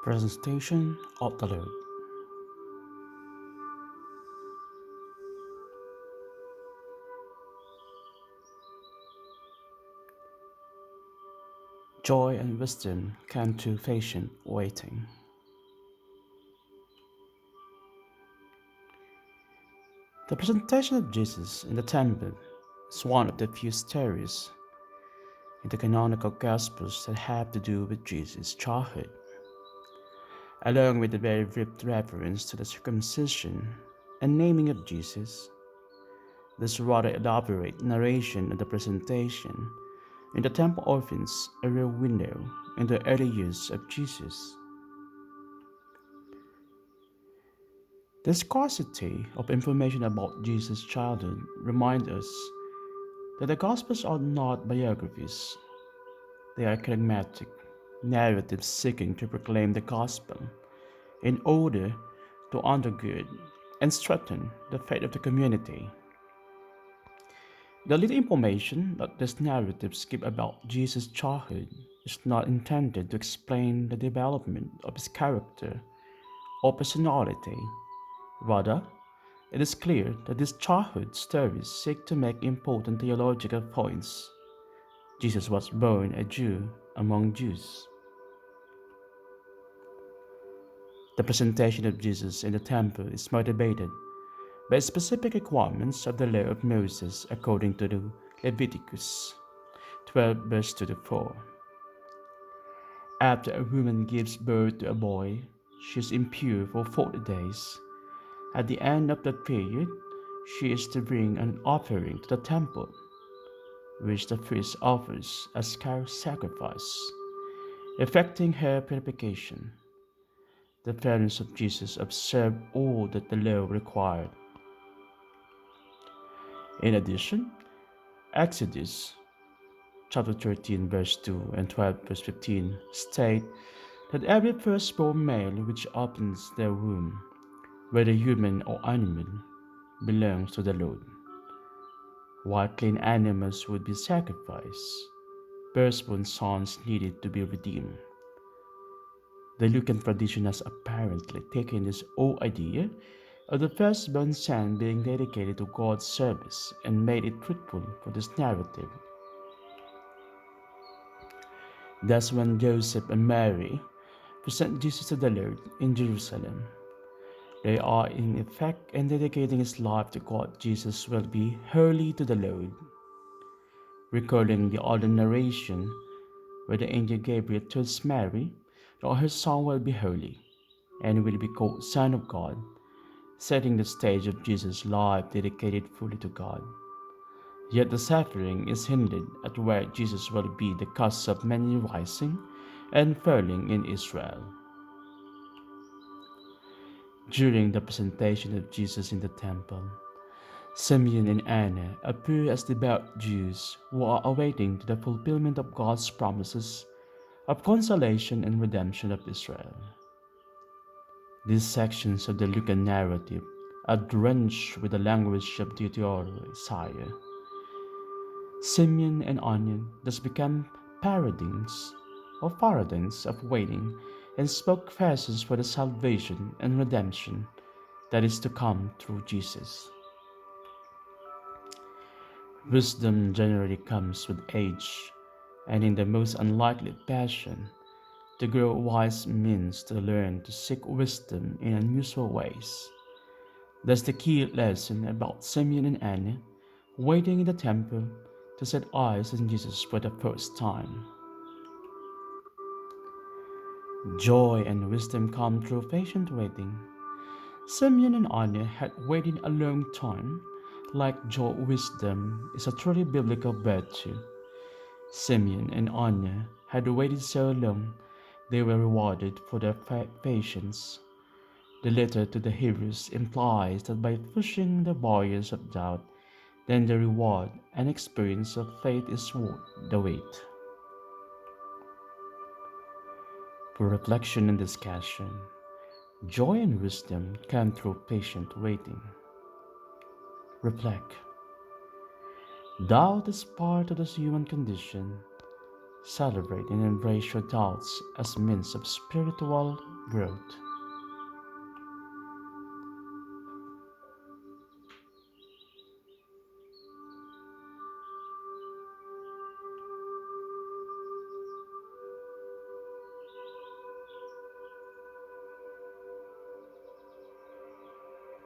Presentation of the Lord. Joy and wisdom come through patient waiting. The presentation of Jesus in the temple is one of the few stories in the canonical Gospels that have to do with Jesus' childhood, along with the very brief reference to the circumcision and naming of Jesus. This rather elaborate narration of the presentation in the temple opens a real window into the early years of Jesus. The scarcity of information about Jesus' childhood reminds us that the Gospels are not biographies, they are kerygmatic narratives seeking to proclaim the Gospel in order to undergird and strengthen the faith of the community. The little information that these narratives give about Jesus' childhood is not intended to explain the development of his character or personality. Rather, it is clear that these childhood stories seek to make important theological points. Jesus was born a Jew among Jews. The presentation of Jesus in the temple is motivated by specific requirements of the law of Moses according to the Leviticus 12 verse 24. After a woman gives birth to a boy, she is impure for 40 days. At the end of that period, she is to bring an offering to the temple, which the priest offers as sacrifice, effecting her purification. The parents of Jesus observed all that the law required. In addition, Exodus chapter 13 verse 2 and 12 verse 15 state that every firstborn male which opens their womb, whether human or animal, belongs to the Lord. While clean animals would be sacrificed, firstborn sons needed to be redeemed. The Lucan tradition has apparently taken this old idea of the firstborn son being dedicated to God's service and made it truthful for this narrative. Thus, when Joseph and Mary present Jesus to the Lord in Jerusalem, they are in effect in dedicating his life to God. Jesus will be holy to the Lord, recalling the other narration where the angel Gabriel tells Mary that her son will be holy and will be called Son of God, setting the stage of Jesus' life dedicated fully to God. Yet the suffering is hinted at where Jesus will be the cause of many rising and falling in Israel. During the presentation of Jesus in the temple, Simeon and Anna appear as devout Jews who are awaiting the fulfillment of God's promises of consolation and redemption of Israel. These sections of the Lucan narrative are drenched with the language of the theological Isaiah. Simeon and Anna thus become paradigms of waiting and spoke verses for the salvation and redemption that is to come through Jesus. Wisdom generally comes with age, and in the most unlikely fashion, to grow wise means to learn to seek wisdom in unusual ways. That's the key lesson about Simeon and Anna waiting in the temple to set eyes on Jesus for the first time. Joy and wisdom come through patient waiting. Simeon and Anna had waited a long time. Like joy, wisdom is a truly biblical virtue. Simeon and Anna had waited so long, they were rewarded for their patience. The letter to the Hebrews implies that by pushing the barriers of doubt, then the reward and experience of faith is worth the wait. For reflection and discussion, joy and wisdom come through patient waiting. Reflect. Doubt is part of the human condition. Celebrate and embrace your doubts as means of spiritual growth.